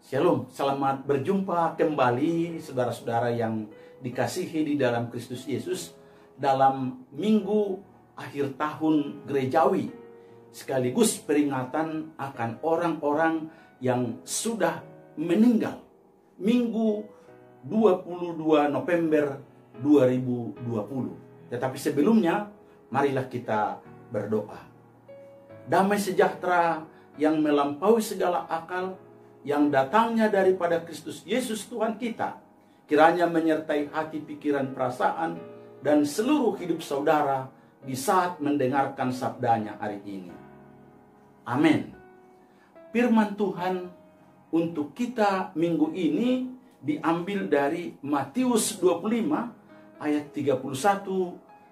Shalom, selamat berjumpa kembali saudara-saudara yang dikasihi di dalam Kristus Yesus dalam minggu akhir tahun gerejawi sekaligus peringatan akan orang-orang yang sudah meninggal. Minggu 22 November 2020. Tetapi sebelumnya, marilah kita berdoa. Damai sejahtera yang melampaui segala akal, yang datangnya daripada Kristus Yesus Tuhan kita, kiranya menyertai hati, pikiran, perasaan, dan seluruh hidup saudara di saat mendengarkan sabdanya hari ini. Amin. Firman Tuhan untuk kita minggu ini diambil dari Matius 25 ayat 31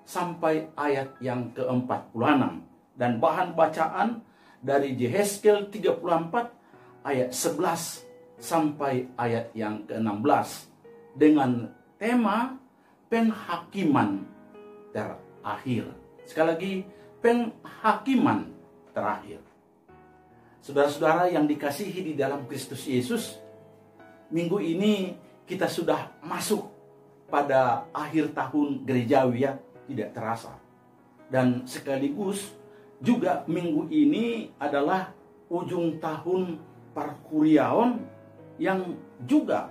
sampai ayat yang ke-46. Dan bahan bacaan dari Yehezkel 34 ayat 11 sampai ayat yang ke-16 dengan tema penghakiman terakhir. Sekali lagi, penghakiman terakhir. Saudara-saudara yang dikasihi di dalam Kristus Yesus, minggu ini kita sudah masuk pada akhir tahun gerejawi ya, tidak terasa. Dan sekaligus juga minggu ini adalah ujung tahun Parkuriaon yang juga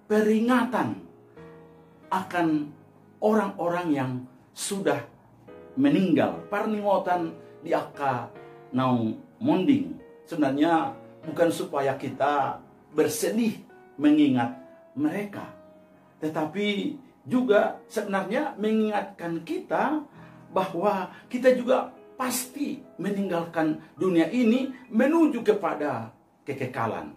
peringatan akan orang-orang yang sudah meninggal. Parningotan di aka naung monding. Sebenarnya bukan supaya kita bersedih mengingat mereka, tetapi juga sebenarnya mengingatkan kita bahwa kita juga pasti meninggalkan dunia ini menuju kepada kekekalan.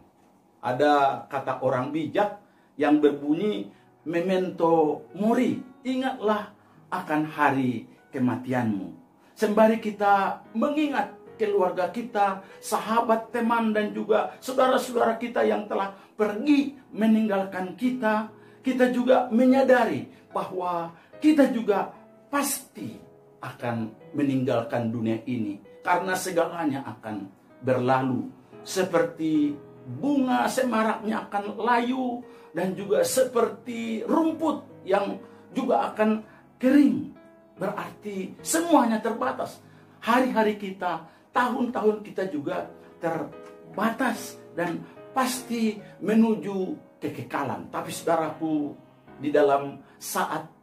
Ada kata orang bijak yang berbunyi memento mori, ingatlah akan hari kematianmu. Sembari kita mengingat keluarga kita, sahabat, teman, dan juga saudara-saudara kita yang telah pergi meninggalkan kita, kita juga menyadari bahwa kita juga pasti akan meninggalkan dunia ini, karena segalanya akan berlalu. Seperti bunga semaraknya akan layu, dan juga seperti rumput yang juga akan kering. Berarti semuanya terbatas. Hari-hari kita, tahun-tahun kita juga terbatas dan pasti menuju kekekalan. Tapi saudaraku, di dalam saat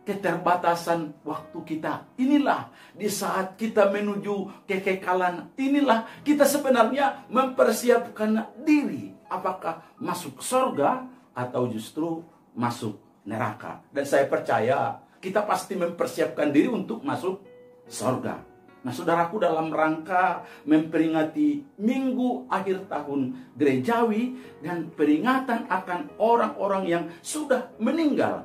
keterbatasan waktu kita, inilah di saat kita menuju kekekalan, inilah kita sebenarnya mempersiapkan diri, apakah masuk surga atau justru masuk neraka. Dan saya percaya kita pasti mempersiapkan diri untuk masuk surga. Nah saudaraku, dalam rangka memperingati minggu akhir tahun gerejawi dan peringatan akan orang-orang yang sudah meninggal,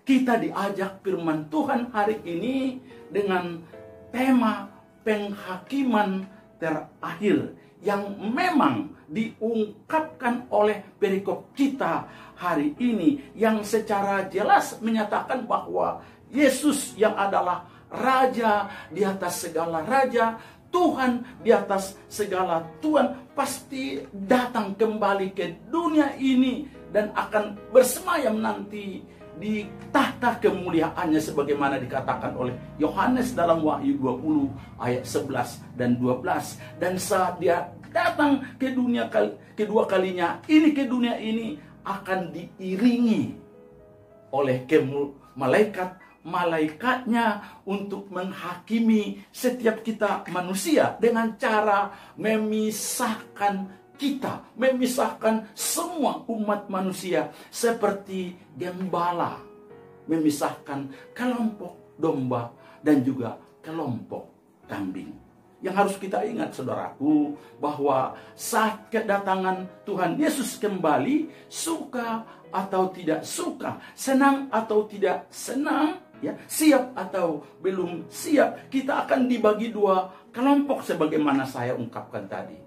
kita diajak firman Tuhan hari ini dengan tema penghakiman terakhir yang memang diungkapkan oleh perikop kita hari ini, yang secara jelas menyatakan bahwa Yesus yang adalah Raja di atas segala raja, Tuhan di atas segala Tuhan, pasti datang kembali ke dunia ini dan akan bersemayam nanti di tahta kemuliaannya sebagaimana dikatakan oleh Yohanes dalam Wahyu 20 ayat 11 dan 12. Dan saat dia datang ke dunia kedua kalinya ini, ke dunia ini akan diiringi oleh malaikatnya untuk menghakimi setiap kita manusia dengan cara memisahkan kita, memisahkan semua umat manusia seperti gembala memisahkan kelompok domba dan juga kelompok kambing. Yang harus kita ingat saudaraku, bahwa saat kedatangan Tuhan Yesus kembali, suka atau tidak suka, senang atau tidak senang, ya, siap atau belum siap, kita akan dibagi dua kelompok sebagaimana saya ungkapkan tadi.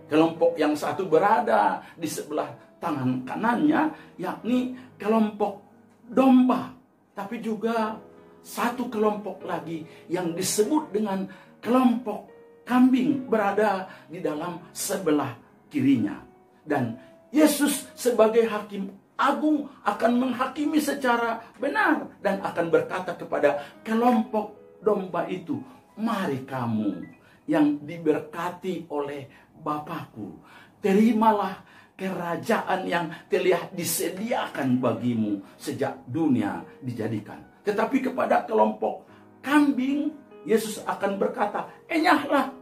Kelompok yang satu berada di sebelah tangan kanannya, yakni kelompok domba. Tapi juga satu kelompok lagi yang disebut dengan kelompok kambing berada di dalam sebelah kirinya. Dan Yesus sebagai hakim agung akan menghakimi secara benar dan akan berkata kepada kelompok domba itu, mari kamu yang diberkati oleh Bapakku, terimalah kerajaan yang telah disediakan bagimu sejak dunia dijadikan. Tetapi kepada kelompok kambing, Yesus akan berkata, enyahlah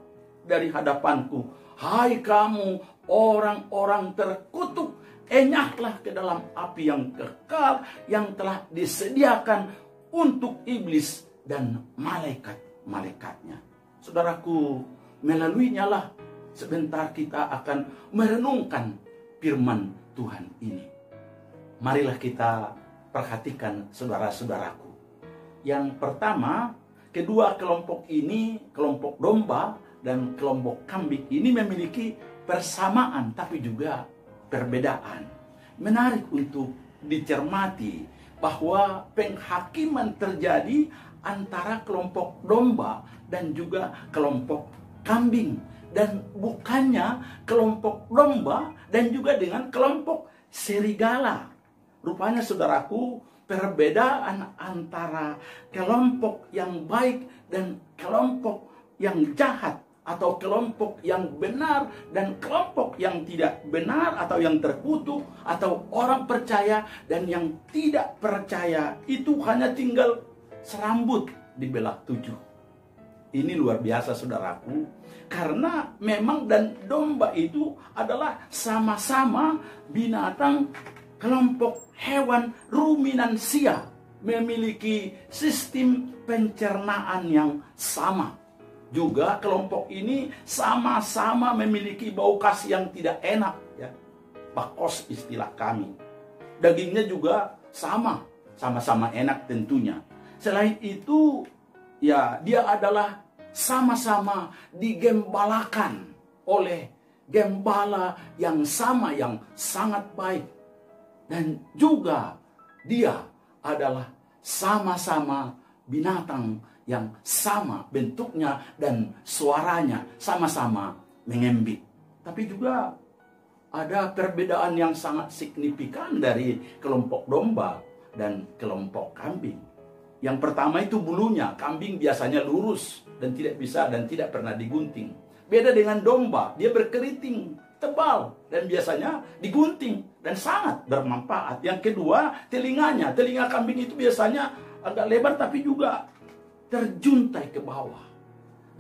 dari hadapanku, hai kamu orang-orang terkutuk, enyahlah ke dalam api yang kekal yang telah disediakan untuk iblis dan malaikat-malaikatnya. Saudaraku, melaluinya lah sebentar kita akan merenungkan firman Tuhan ini. Marilah kita perhatikan saudara-saudaraku. Yang pertama, kedua kelompok ini, kelompok domba dan kelompok kambing ini memiliki persamaan tapi juga perbedaan. Menarik untuk dicermati bahwa penghakiman terjadi antara kelompok domba dan juga kelompok kambing. Dan bukannya kelompok domba dan juga dengan kelompok serigala. Rupanya saudaraku, perbedaan antara kelompok yang baik dan kelompok yang jahat, atau kelompok yang benar dan kelompok yang tidak benar, atau yang terkutuk, atau orang percaya dan yang tidak percaya, itu hanya tinggal serambut dibelah 7. Ini luar biasa saudaraku, karena memang dan domba itu adalah sama-sama binatang, kelompok hewan ruminansia, memiliki sistem pencernaan yang sama. Juga kelompok ini sama-sama memiliki bau khas yang tidak enak, ya. Bakos istilah kami. Dagingnya juga sama-sama enak tentunya. Selain itu, ya, dia adalah sama-sama digembalakan oleh gembala yang sama, yang sangat baik. Dan juga dia adalah sama-sama binatang yang sama bentuknya dan suaranya, sama-sama mengembik. Tapi juga ada perbedaan yang sangat signifikan dari kelompok domba dan kelompok kambing. Yang pertama itu bulunya. Kambing biasanya lurus dan tidak bisa dan tidak pernah digunting. Beda dengan domba, dia berkeriting, tebal dan biasanya digunting dan sangat bermanfaat. Yang kedua, telinganya. Telinga kambing itu biasanya agak lebar tapi juga terjuntai ke bawah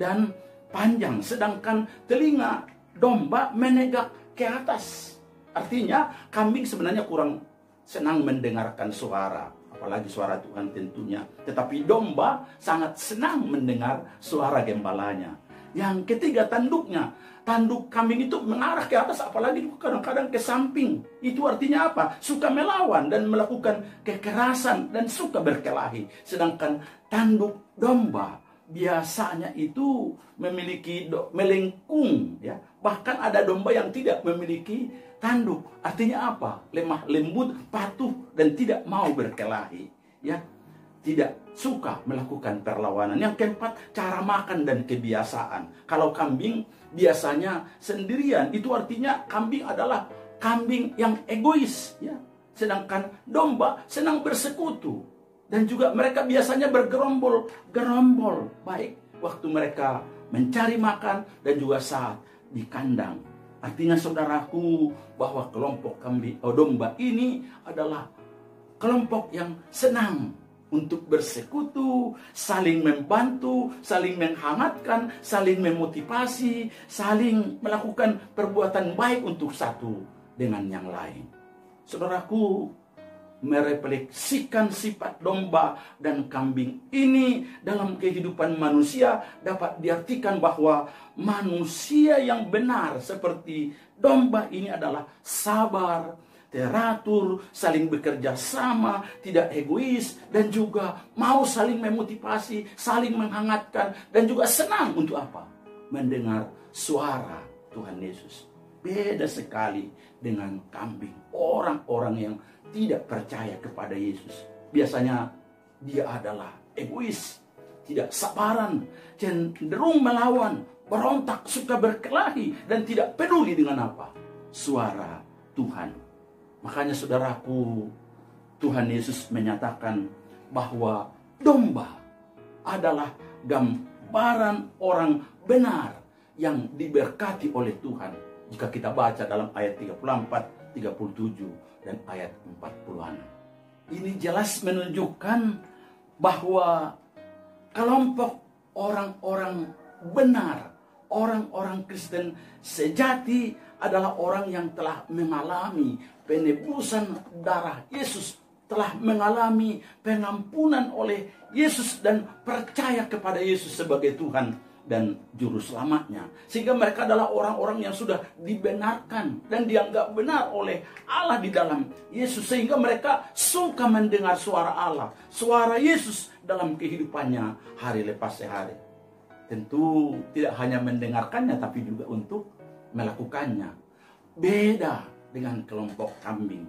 dan panjang, sedangkan telinga domba menegak ke atas. Artinya kambing sebenarnya kurang senang mendengarkan suara, apalagi suara Tuhan tentunya. Tetapi domba sangat senang mendengar suara gembalanya. Yang ketiga, tanduknya. Tanduk kambing itu mengarah ke atas, apalagi kadang-kadang ke samping. Itu artinya apa? Suka melawan dan melakukan kekerasan dan suka berkelahi. Sedangkan tanduk domba biasanya itu memiliki melengkung, ya. Bahkan ada domba yang tidak memiliki tanduk. Artinya apa? Lemah lembut, patuh dan tidak mau berkelahi, ya. Tidak suka melakukan perlawanan. Yang keempat, cara makan dan kebiasaan. Kalau kambing biasanya sendirian, itu artinya kambing adalah kambing yang egois, ya. Sedangkan domba senang bersekutu. Dan juga mereka biasanya bergerombol, baik waktu mereka mencari makan dan juga saat di kandang. Artinya saudaraku, bahwa kelompok domba ini adalah kelompok yang senang untuk bersekutu, saling membantu, saling menghangatkan, saling memotivasi, saling melakukan perbuatan baik untuk satu dengan yang lain. Saudaraku, merefleksikan sifat domba dan kambing ini dalam kehidupan manusia dapat diartikan bahwa manusia yang benar seperti domba ini adalah sabar, teratur, saling bekerja sama, tidak egois, dan juga mau saling memotivasi, saling menghangatkan, dan juga senang untuk apa? Mendengar suara Tuhan Yesus. Beda sekali dengan kambing, orang-orang yang tidak percaya kepada Yesus. Biasanya dia adalah egois, tidak sabaran, cenderung melawan, berontak, suka berkelahi, dan tidak peduli dengan apa? Suara Tuhan. Makanya saudaraku, Tuhan Yesus menyatakan bahwa domba adalah gambaran orang benar yang diberkati oleh Tuhan. Jika kita baca dalam ayat 34, 37, dan ayat 40-an. Ini jelas menunjukkan bahwa kelompok orang-orang benar, orang-orang Kristen sejati adalah orang yang telah mengalami penebusan darah Yesus, telah mengalami pengampunan oleh Yesus dan percaya kepada Yesus sebagai Tuhan dan juru selamatnya. Sehingga mereka adalah orang-orang yang sudah dibenarkan dan dianggap benar oleh Allah di dalam Yesus. Sehingga mereka suka mendengar suara Allah, suara Yesus dalam kehidupannya hari lepas hari. Tentu tidak hanya mendengarkannya, tapi juga untuk melakukannya. Beda dengan kelompok kambing,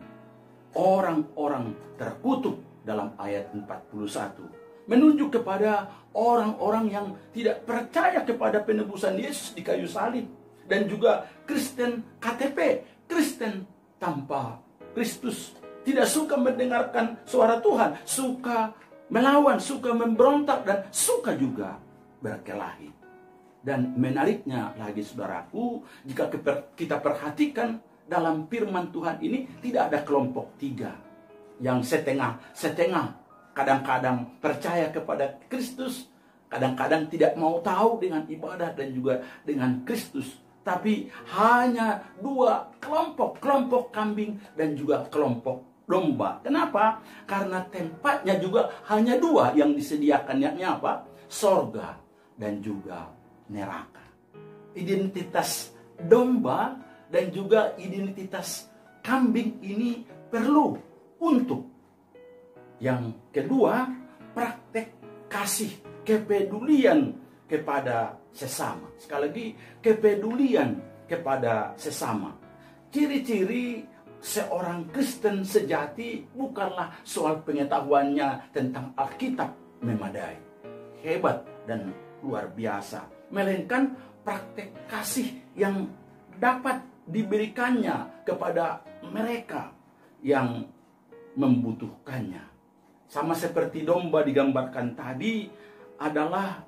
orang-orang terkutuk dalam ayat 41. Menunjuk kepada orang-orang yang tidak percaya kepada penebusan Yesus di kayu salib. Dan juga Kristen KTP, Kristen tanpa Kristus. Tidak suka mendengarkan suara Tuhan, suka melawan, suka memberontak, dan suka juga berkelahi. Dan menariknya lagi saudaraku, jika kita perhatikan dalam firman Tuhan ini, tidak ada kelompok tiga yang setengah-setengah. Kadang-kadang percaya kepada Kristus, kadang-kadang tidak mau tahu dengan ibadah dan juga dengan Kristus. Tapi hanya dua kelompok, kelompok kambing dan juga kelompok domba. Kenapa? Karena tempatnya juga hanya dua yang disediakan, yakni apa? Sorga dan juga neraka. Identitas domba dan juga identitas kambing ini perlu untuk yang kedua, praktek kasih, kepedulian kepada sesama. Sekali lagi, kepedulian kepada sesama. Ciri-ciri seorang Kristen sejati bukanlah soal pengetahuannya tentang Alkitab memadai, hebat dan luar biasa, melainkan praktek kasih yang dapat diberikannya kepada mereka yang membutuhkannya. Sama seperti domba digambarkan tadi, adalah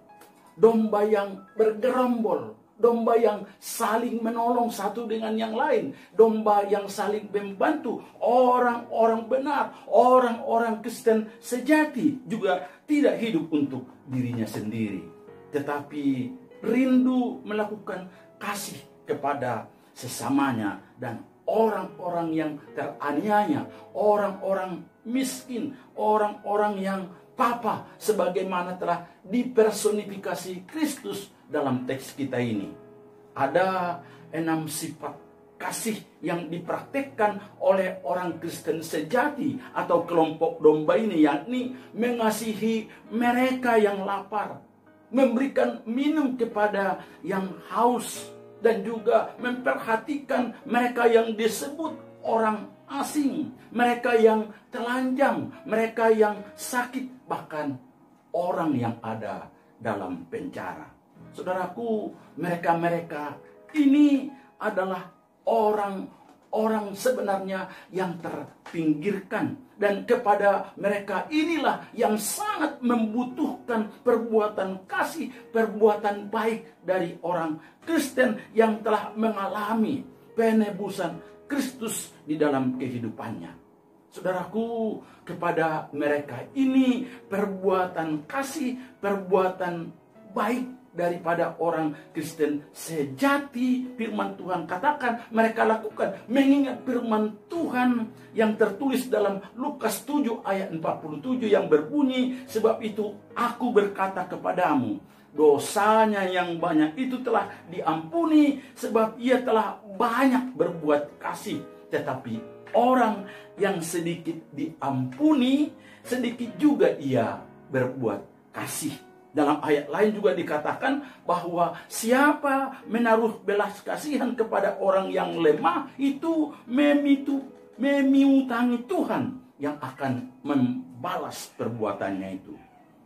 domba yang bergerombol, domba yang saling menolong satu dengan yang lain, domba yang saling membantu. Orang-orang benar, orang-orang Kristen sejati juga tidak hidup untuk dirinya sendiri, tetapi rindu melakukan kasih kepada sesamanya dan orang-orang yang teraniaya, orang-orang miskin, orang-orang yang papa, sebagaimana telah dipersonifikasi Kristus dalam teks kita ini. Ada 6 sifat kasih yang dipraktekkan oleh orang Kristen sejati atau kelompok domba ini, yakni mengasihi mereka yang lapar, memberikan minum kepada yang haus, dan juga memperhatikan mereka yang disebut orang asing, mereka yang telanjang, mereka yang sakit, bahkan orang yang ada dalam penjara. Saudaraku, mereka-mereka ini adalah orang-orang sebenarnya yang terpinggirkan. Dan kepada mereka inilah yang sangat membutuhkan perbuatan kasih, perbuatan baik dari orang Kristen yang telah mengalami penebusan Kristus di dalam kehidupannya. Saudaraku, kepada mereka ini perbuatan kasih, perbuatan baik daripada orang Kristen sejati, firman Tuhan katakan mereka lakukan mengingat firman Tuhan yang tertulis dalam Lukas 7 ayat 47 yang berbunyi, sebab itu aku berkata kepadamu, dosanya yang banyak itu telah diampuni sebab ia telah banyak berbuat kasih. Tetapi orang yang sedikit diampuni, sedikit juga ia berbuat kasih. Dalam ayat lain juga dikatakan bahwa siapa menaruh belas kasihan kepada orang yang lemah, itu memiutangi Tuhan yang akan membalas perbuatannya itu.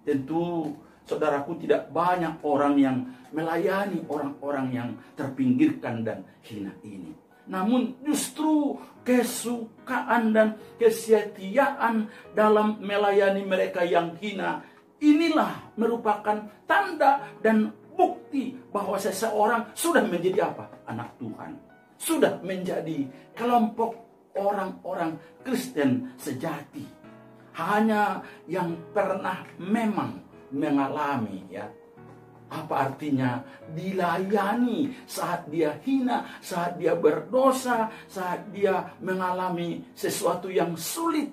Tentu saudaraku, tidak banyak orang yang melayani orang-orang yang terpinggirkan dan hina ini. namun justru kesukaan dan kesetiaan dalam melayani mereka yang hina, inilah merupakan tanda dan bukti bahwa seseorang sudah menjadi apa? Anak Tuhan. Sudah menjadi kelompok orang-orang Kristen sejati. Hanya yang pernah memang mengalami, ya, apa artinya dilayani saat dia hina, saat dia berdosa, saat dia mengalami sesuatu yang sulit,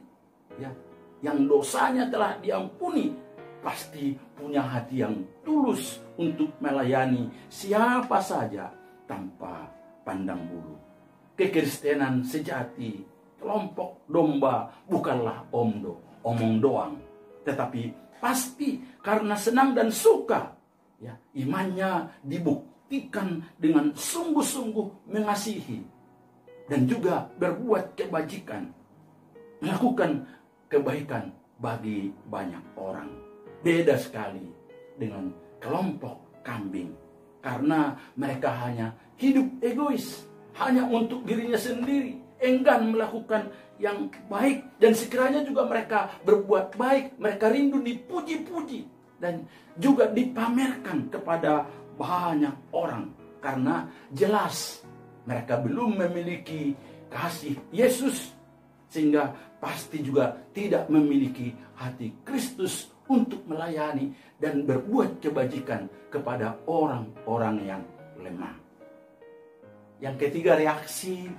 ya, yang dosanya telah diampuni, pasti punya hati yang tulus untuk melayani siapa saja tanpa pandang bulu. Kekristenan sejati, kelompok domba, bukanlah omong doang, tetapi pasti karena senang dan suka, ya, imannya dibuktikan dengan sungguh-sungguh mengasihi dan juga berbuat kebajikan, melakukan kebaikan bagi banyak orang. Beda sekali dengan kelompok kambing, karena mereka hanya hidup egois, hanya untuk dirinya sendiri, enggan melakukan yang baik, dan sekiranya juga mereka berbuat baik, mereka rindu dipuji-puji dan juga dipamerkan kepada banyak orang, karena jelas mereka belum memiliki kasih Yesus, sehingga pasti juga tidak memiliki hati Kristus untuk melayani dan berbuat kebajikan kepada orang-orang yang lemah. Yang ketiga, reaksi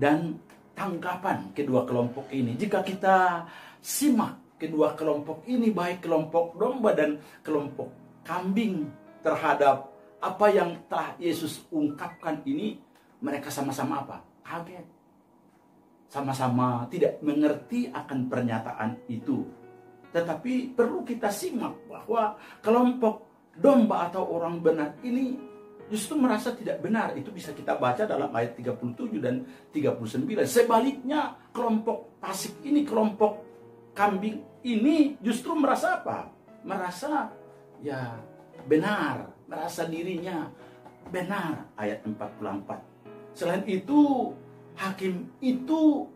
dan tanggapan kedua kelompok ini. Jika kita simak kedua kelompok ini, baik kelompok domba dan kelompok kambing, terhadap apa yang telah Yesus ungkapkan ini, mereka sama-sama apa? Kaget. Sama-sama tidak mengerti akan pernyataan itu. Tetapi perlu kita simak bahwa kelompok domba atau orang benar ini justru merasa tidak benar. Itu bisa kita baca dalam ayat 37 dan 39. Sebaliknya kelompok fasik ini, kelompok kambing ini justru merasa apa? Merasa ya benar, merasa dirinya benar. Ayat 44. Selain itu, hakim itu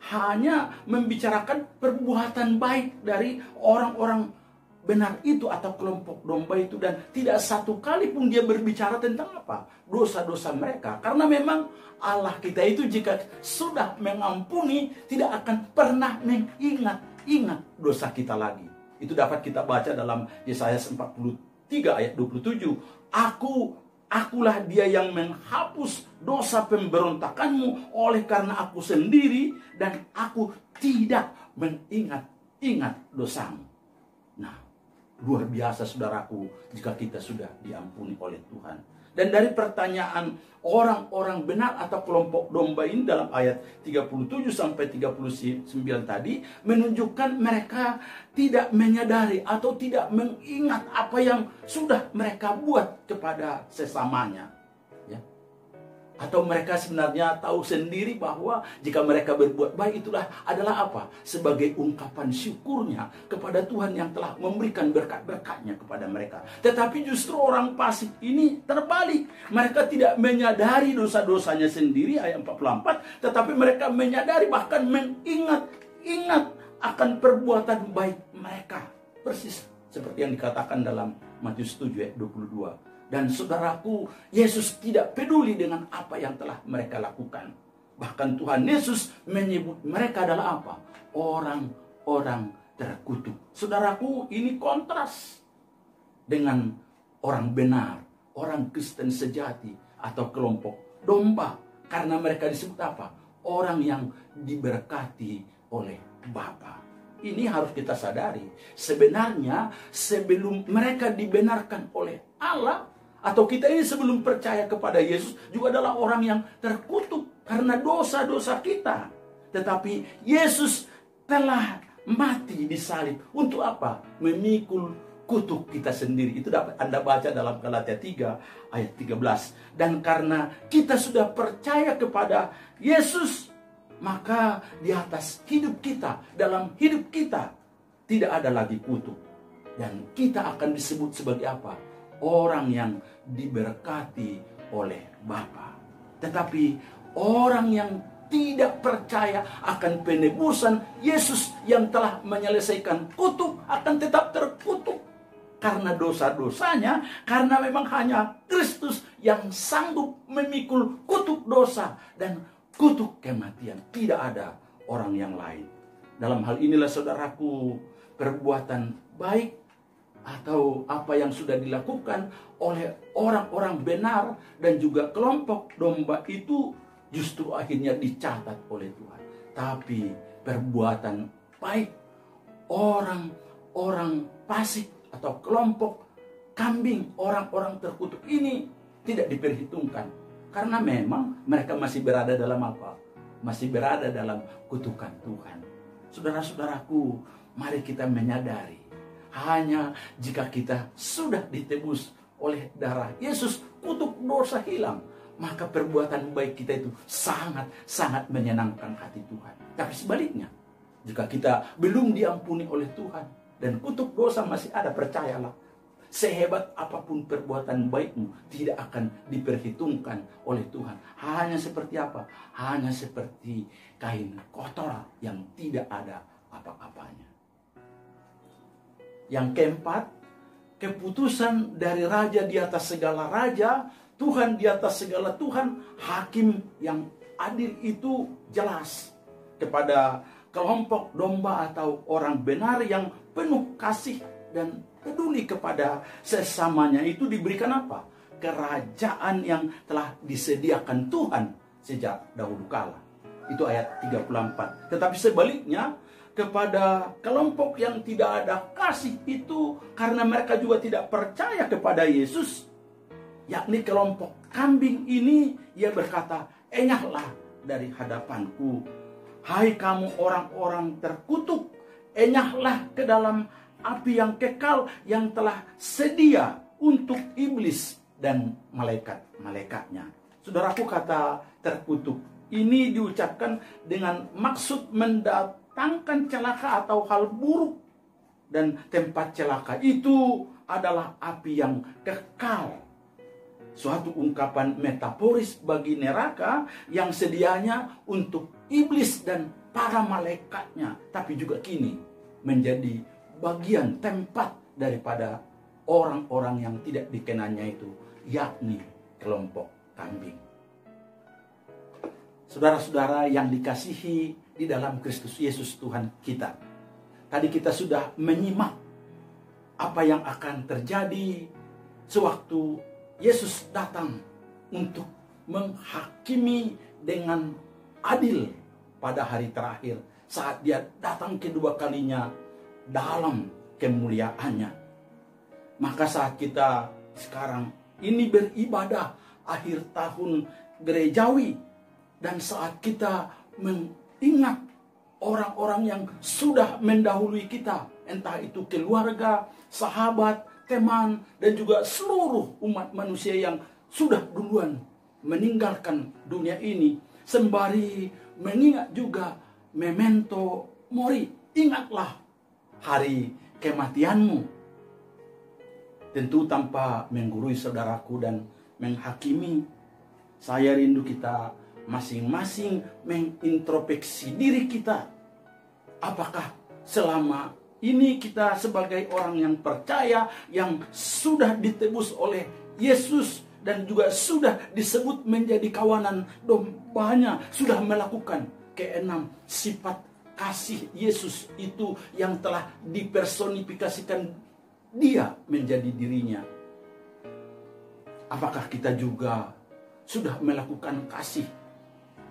hanya membicarakan perbuatan baik dari orang-orang benar itu atau kelompok domba itu, dan tidak satu kali pun dia berbicara tentang apa? Dosa-dosa mereka. Karena memang Allah kita itu jika sudah mengampuni, tidak akan pernah mengingat dosa kita lagi. Itu dapat kita baca dalam Yesaya 43 ayat 27. Akulah dia yang menghapus dosa pemberontakanmu oleh karena aku sendiri, dan aku tidak mengingat dosamu. Nah, luar biasa saudaraku jika kita sudah diampuni oleh Tuhan. Dan dari pertanyaan orang-orang benar atau kelompok domba ini dalam ayat 37 sampai 39 tadi menunjukkan mereka tidak menyadari atau tidak mengingat apa yang sudah mereka buat kepada sesamanya. Ya. Atau mereka sebenarnya tahu sendiri bahwa jika mereka berbuat baik itulah adalah apa? Sebagai ungkapan syukurnya kepada Tuhan yang telah memberikan berkat-berkatnya kepada mereka. Tetapi justru orang fasik ini terbalik. Mereka tidak menyadari dosa-dosanya sendiri, ayat 44. Tetapi mereka menyadari, bahkan mengingat akan perbuatan baik mereka. Persis seperti yang dikatakan dalam Matius 7 ayat 22. Dan saudaraku, Yesus tidak peduli dengan apa yang telah mereka lakukan. Bahkan Tuhan Yesus menyebut mereka adalah apa? Orang-orang terkutuk. Saudaraku, ini kontras dengan orang benar, orang Kristen sejati atau kelompok domba. Karena mereka disebut apa? Orang yang diberkati oleh Bapa. Ini harus kita sadari. Sebenarnya sebelum mereka dibenarkan oleh Allah, atau kita ini sebelum percaya kepada Yesus juga adalah orang yang terkutuk karena dosa-dosa kita. Tetapi Yesus telah mati di salib untuk apa? Memikul kutuk kita sendiri. Itu dapat Anda baca dalam Galatia 3 ayat 13. Dan karena kita sudah percaya kepada Yesus, maka di atas hidup kita, dalam hidup kita tidak ada lagi kutuk. Dan kita akan disebut sebagai apa? Orang yang diberkati oleh Bapa. Tetapi Orang yang tidak percaya akan penebusan Yesus yang telah menyelesaikan kutuk akan tetap terkutuk karena dosa-dosanya, karena memang hanya Kristus yang sanggup memikul kutuk dosa dan kutuk kematian. Tidak ada orang yang lain. Dalam hal inilah saudaraku, perbuatan baik atau apa yang sudah dilakukan oleh orang-orang benar dan juga kelompok domba itu justru akhirnya dicatat oleh Tuhan. Tapi perbuatan baik orang-orang fasik atau kelompok kambing, orang-orang terkutuk ini tidak diperhitungkan. Karena memang mereka masih berada dalam apa? Masih berada dalam kutukan Tuhan. Saudara-saudaraku, mari kita menyadari, hanya jika kita sudah ditebus oleh darah Yesus, kutuk dosa hilang, maka perbuatan baik kita itu sangat-sangat menyenangkan hati Tuhan. Tapi sebaliknya, jika kita belum diampuni oleh Tuhan dan kutuk dosa masih ada, percayalah, sehebat apapun perbuatan baikmu tidak akan diperhitungkan oleh Tuhan. Hanya seperti apa? Hanya seperti kain kotor yang tidak ada apa-apanya. Yang keempat, keputusan dari Raja di atas segala raja, Tuhan di atas segala Tuhan, hakim yang adil itu jelas kepada kelompok domba atau orang benar yang penuh kasih dan peduli kepada sesamanya. Itu diberikan apa? Kerajaan yang telah disediakan Tuhan sejak dahulu kala. Itu ayat 34. Tetapi sebaliknya, kepada kelompok yang tidak ada kasih itu, karena mereka juga tidak percaya kepada Yesus, yakni kelompok kambing ini, ia berkata, "Enyahlah dari hadapanku, hai kamu orang-orang terkutuk, enyahlah ke dalam api yang kekal yang telah sedia untuk iblis dan malaikat-malaikatnya." Saudaraku, kata terkutuk ini diucapkan dengan maksud mendatangkan celaka atau hal buruk. Dan tempat celaka itu adalah api yang kekal. Suatu ungkapan metaforis bagi neraka yang sedianya untuk iblis dan para malaikatnya, tapi juga kini menjadi bagian tempat daripada orang-orang yang tidak dikenanya itu, yakni kelompok kambing. Saudara-saudara yang dikasihi di dalam Kristus Yesus Tuhan kita, tadi kita sudah menyimak apa yang akan terjadi sewaktu Yesus datang untuk menghakimi dengan adil pada hari terakhir, saat dia datang kedua kalinya dalam kemuliaannya. Maka saat kita sekarang ini beribadah akhir tahun gerejawi, dan saat kita mengingat orang-orang yang sudah mendahului kita, entah itu keluarga, sahabat, teman, dan juga seluruh umat manusia yang sudah duluan meninggalkan dunia ini, sembari mengingat juga memento mori, ingatlah hari kematianmu. Tentu tanpa menggurui saudaraku dan menghakimi, saya rindu kita masing-masing mengintrospeksi diri kita. Apakah selama ini kita sebagai orang yang percaya, yang sudah ditebus oleh Yesus dan juga sudah disebut menjadi kawanan dombanya, sudah melakukan keenam sifat kasih Yesus itu yang telah dipersonifikasikan dia menjadi dirinya? Apakah kita juga sudah melakukan kasih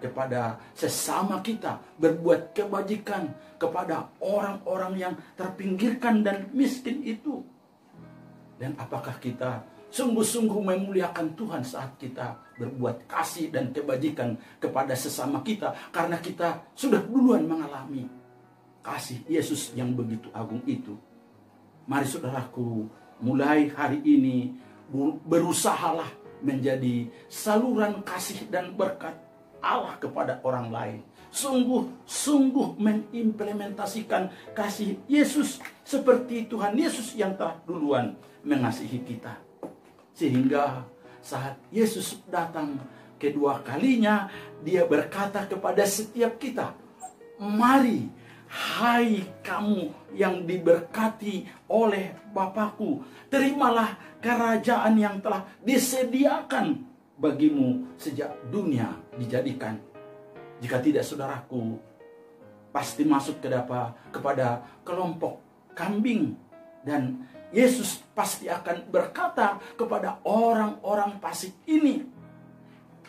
kepada sesama kita, berbuat kebajikan kepada orang-orang yang terpinggirkan dan miskin itu? Dan apakah kita sungguh-sungguh memuliakan Tuhan saat kita berbuat kasih dan kebajikan kepada sesama kita, karena kita sudah duluan mengalami kasih Yesus yang begitu agung itu? Mari saudaraku, mulai hari ini berusahalah menjadi saluran kasih dan berkat Allah kepada orang lain. Sungguh-sungguh mengimplementasikan kasih Yesus seperti Tuhan Yesus yang telah duluan mengasihi kita. Sehingga saat Yesus datang kedua kalinya dia berkata kepada setiap kita, mari, hai kamu yang diberkati oleh Bapakku, terimalah kerajaan yang telah disediakan bagimu sejak dunia dijadikan. Jika tidak, saudaraku, pasti masuk kepada kelompok kambing. Dan Yesus pasti akan berkata kepada orang-orang fasik ini,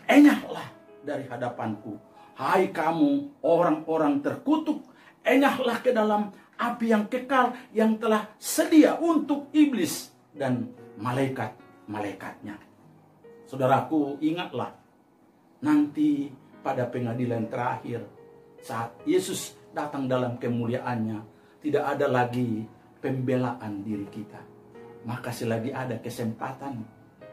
enyahlah dari hadapanku, hai kamu orang-orang terkutuk, enyahlah ke dalam api yang kekal yang telah sedia untuk iblis dan malaikat-malaikatnya. Saudaraku, ingatlah, nanti pada pengadilan terakhir, saat Yesus datang dalam kemuliaannya, tidak ada lagi pembelaan diri kita. Maka selagi ada kesempatan,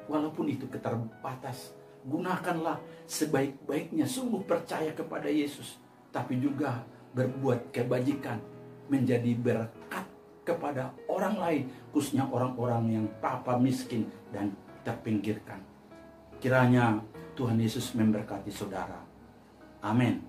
walaupun itu terbatas, gunakanlah sebaik-baiknya, sungguh percaya kepada Yesus, tapi juga berbuat kebajikan, menjadi berkat kepada orang lain, khususnya orang-orang yang papa miskin dan terpinggirkan. Kiranya Tuhan Yesus memberkati saudara. Amin.